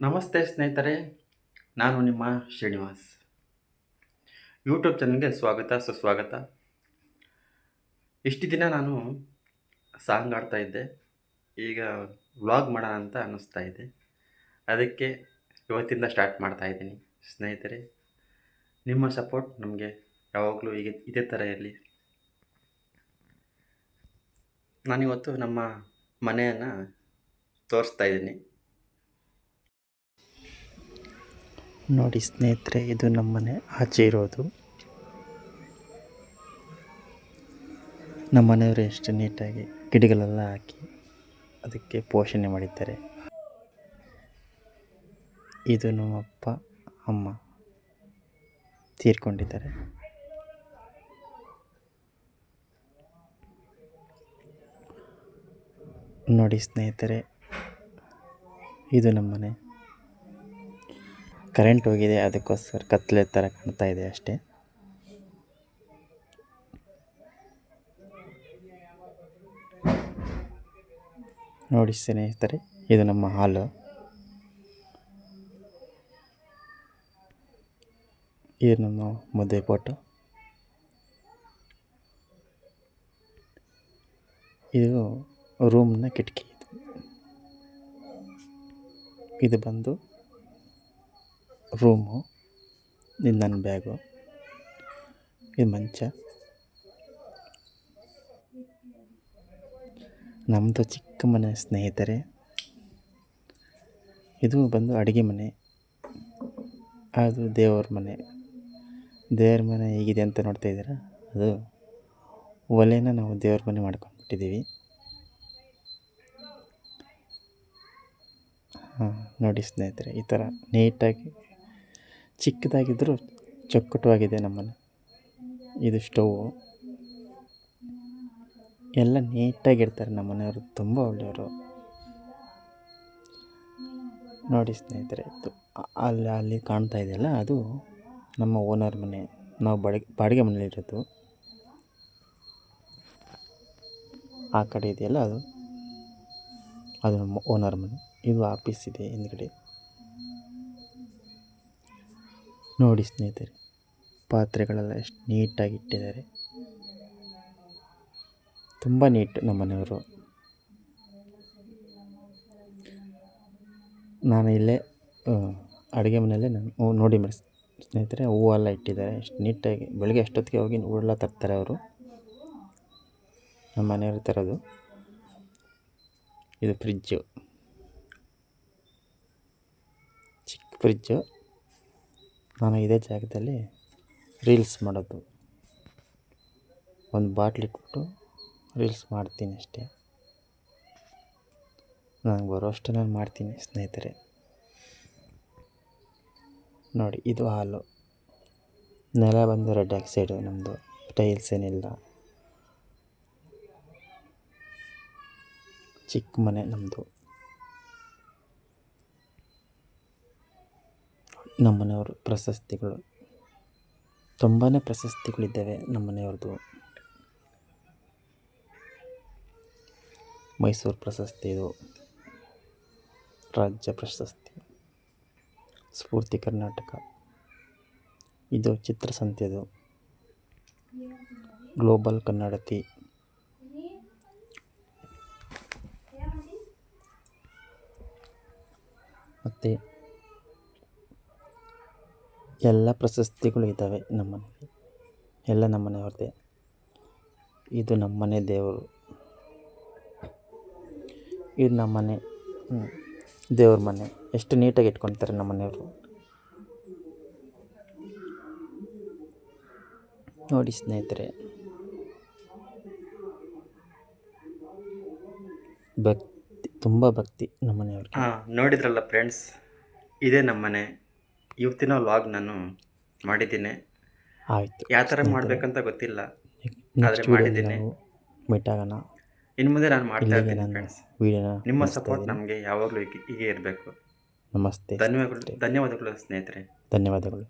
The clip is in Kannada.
ನಮಸ್ತೆ ಸ್ನೇಹಿತರೆ, ನಾನು ನಿಮ್ಮ ಶ್ರೀನಿವಾಸ್. ಯೂಟ್ಯೂಬ್ ಚಾನಲ್ಗೆ ಸುಸ್ವಾಗತ. ಇಷ್ಟು ದಿನ ನಾನು ಸಾಂಗ್ ಆಡ್ತಾ ಇದ್ದೆ. ಈಗ ವ್ಲಾಗ್ ಮಾಡೋಣ ಅಂತ ಅನ್ನಿಸ್ತಾ ಇದೆ. ಅದಕ್ಕೆ ಇವತ್ತಿಂದ ಸ್ಟಾರ್ಟ್ ಮಾಡ್ತಾ ಇದ್ದೀನಿ. ಸ್ನೇಹಿತರೆ, ನಿಮ್ಮ ಸಪೋರ್ಟ್ ನಮಗೆ ಯಾವಾಗಲೂ ಇದೇ ಥರ ಇರಲಿ. ನಾನಿವತ್ತು ನಮ್ಮ ಮನೆಯನ್ನು ತೋರಿಸ್ತಾ ಇದ್ದೀನಿ. ನೋಡಿ ಸ್ನೇಹಿತರೆ, ಇದು ನಮ್ಮನೆ ಆಚೆ ಇರೋದು. ನಮ್ಮ ಮನೆಯವರು ಎಷ್ಟು ನೀಟಾಗಿ ಗಿಡಗಳೆಲ್ಲ ಹಾಕಿ ಅದಕ್ಕೆ ಪೋಷಣೆ ಮಾಡಿದ್ದಾರೆ. ಇದು ನಮ್ಮಪ್ಪ ಅಮ್ಮ ತೀರ್ಕೊಂಡಿದ್ದಾರೆ. ನೋಡಿ ಸ್ನೇಹಿತರೆ, ಇದು ನಮ್ಮನೆ. ಕರೆಂಟ್ ಹೋಗಿದೆ, ಅದಕ್ಕೋಸ್ಕರ ಕತ್ತಲೆ ಥರ ಕಾಣ್ತಾ ಇದೆ ಅಷ್ಟೇ. ನೋಡಿ ಸ್ನೇಹಿತರೆ, ಇದು ನಮ್ಮ ಹಾಲು. ಇದು ನಮ್ಮ ಮದುವೆ ಫೋಟೋ. ಇದು ರೂಮ್ನ ಕಿಟಕಿ. ಇದು ಬಂದು ರೂಮು. ಇದು ನನ್ನ ಬ್ಯಾಗು. ಇದು ಮಂಚ. ನಮ್ಮದು ಚಿಕ್ಕ ಮನೆ ಸ್ನೇಹಿತರೆ. ಇದು ಬಂದು ಅಡುಗೆ ಮನೆ. ಅದು ದೇವ್ರ ಮನೆ. ದೇವ್ರ ಮನೆ ಹೇಗಿದೆ ಅಂತ ನೋಡ್ತಾ ಇದ್ದೀರಾ? ಅದು ಒಲೆನ ನಾವು ದೇವ್ರ ಮನೆ ಮಾಡ್ಕೊಂಡ್ಬಿಟ್ಟಿದ್ದೀವಿ. ನೋಡಿ ಸ್ನೇಹಿತರೆ, ಈ ಥರ ನೀಟಾಗಿ ಚಿಕ್ಕದಾಗಿದ್ದರೂ ಚೊಕ್ಕಟವಾಗಿದೆ ನಮ್ಮನೆ. ಇದು ಸ್ಟೌವು. ಎಲ್ಲ ನೀಟಾಗಿರ್ತಾರೆ ನಮ್ಮ ಮನೆಯವರು, ತುಂಬ ಒಳ್ಳೆಯವರು. ನೋಡಿ ಸ್ನೇಹಿತರೆ, ಅಲ್ಲಿ ಕಾಣ್ತಾ ಇದೆಯಲ್ಲ, ಅದು ನಮ್ಮ ಓನರ್ ಮನೆ. ನಾವು ಬಾಡಿಗೆ ಮನೆಯಲ್ಲಿರೋದು. ಆ ಕಡೆ ಇದೆಯಲ್ಲ, ಅದು ನಮ್ಮ ಓನರ್ ಮನೆ. ಇದು ಆಫೀಸ್ ಇದೆ ಹಿಂದ್ಗಡೆ. ನೋಡಿ ಸ್ನೇಹಿತರೆ, ಪಾತ್ರೆಗಳೆಲ್ಲ ಎಷ್ಟು ನೀಟಾಗಿ ಇಟ್ಟಿದ್ದಾರೆ. ತುಂಬ ನೀಟ್ ನಮ್ಮ ಮನೆಯವರು. ನಾನು ಇಲ್ಲೇ ಅಡುಗೆ ಮನೆಯಲ್ಲೇ ನಾನು ನೋಡಿ ಸ್ನೇಹಿತರೆ, ಹೂವೆಲ್ಲ ಇಟ್ಟಿದ್ದಾರೆ ಎಷ್ಟು ನೀಟಾಗಿ. ಬೆಳಗ್ಗೆ ಅಷ್ಟೊತ್ತಿಗೆ ಹೋಗಿ ಹೂವೆಲ್ಲ ತರ್ತಾರೆ ಅವರು, ನಮ್ಮ ಮನೆಯವರು ತರೋದು. ಇದು ಫ್ರಿಜ್ಜು, ಚಿಕ್ಕ ಫ್ರಿಜ್ಜು. ನಾನು ಇದೇ ಜಾಗದಲ್ಲಿ ರೀಲ್ಸ್ ಮಾಡೋದು. ಒಂದು ಬಾಟ್ಲ್ ಇಟ್ಬಿಟ್ಟು ರೀಲ್ಸ್ ಮಾಡ್ತೀನಿ ಅಷ್ಟೇ. ನನಗೆ ಬರೋಷ್ಟು ನಾನು ಮಾಡ್ತೀನಿ ಸ್ನೇಹಿತರೆ. ನೋಡಿ, ಇದು ಹಾಲು. ನೆಲ ಬಂದು ರೆಡ್ ಆಕ್ಸೈಡು ನಮ್ಮದು, ಟೈಲ್ಸ್ ಏನಿಲ್ಲ. ಚಿಕ್ಕ ಮನೆ ನಮ್ಮದು. ನಮ್ಮ ಮನೆಯವರು ಪ್ರಶಸ್ತಿಗಳು, ತುಂಬಾ ಪ್ರಶಸ್ತಿಗಳಿದ್ದಾವೆ ನಮ್ಮ ಮನೆಯವ್ರದ್ದು. ಮೈಸೂರು ಪ್ರಶಸ್ತಿ, ಇದು ರಾಜ್ಯ ಪ್ರಶಸ್ತಿ, ಸ್ಫೂರ್ತಿ ಕರ್ನಾಟಕ, ಇದು ಚಿತ್ರಸಂತೆದು, ಗ್ಲೋಬಲ್ ಕನ್ನಡತಿ, ಮತ್ತು ಎಲ್ಲ ಪ್ರಶಸ್ತಿಗಳು ಇದ್ದಾವೆ ನಮ್ಮನೇಲಿ. ಎಲ್ಲ ನಮ್ಮನೆಯವ್ರದ್ದೇ. ಇದು ನಮ್ಮನೆ ದೇವರು. ಇದು ನಮ್ಮನೆ ದೇವ್ರ ಮನೆ. ಎಷ್ಟು ನೀಟಾಗಿ ಇಟ್ಕೊತಾರೆ ನಮ್ಮನೆಯವರು. ನೋಡಿ ಸ್ನೇಹಿತರೆ, ಭಕ್ತಿ, ತುಂಬ ಭಕ್ತಿ ನಮ್ಮನೆಯವ್ರಿಗೆ. ನೋಡಿದ್ರಲ್ಲ ಫ್ರೆಂಡ್ಸ್, ಇದೇ ನಮ್ಮನೆ. ಇವತ್ತಿನ ವ್ಲಾಗ್ ನಾನು ಮಾಡಿದ್ದೀನಿ. ಆಯಿತು, ಯಾವ ಥರ ಮಾಡಬೇಕಂತ ಗೊತ್ತಿಲ್ಲ, ಆದರೆ ಮಾಡಿದ್ದೀನಿ. ಮೀಟ್ ಆಗೋಣ. ಇನ್ನು ಮುಂದೆ ನಾನು ಮಾಡ್ತಾ ಇದ್ದೀನಿ ಫ್ರೆಂಡ್ಸ್. ವೀಡಿಯೋನ ನಿಮ್ಮ ಸಪೋರ್ಟ್ ನಮಗೆ ಯಾವಾಗಲೂ ಹೀಗೆ ಇರಬೇಕು. ನಮಸ್ತೆ. ಧನ್ಯವಾದಗಳು ಸ್ನೇಹಿತರೆ. ಧನ್ಯವಾದಗಳು.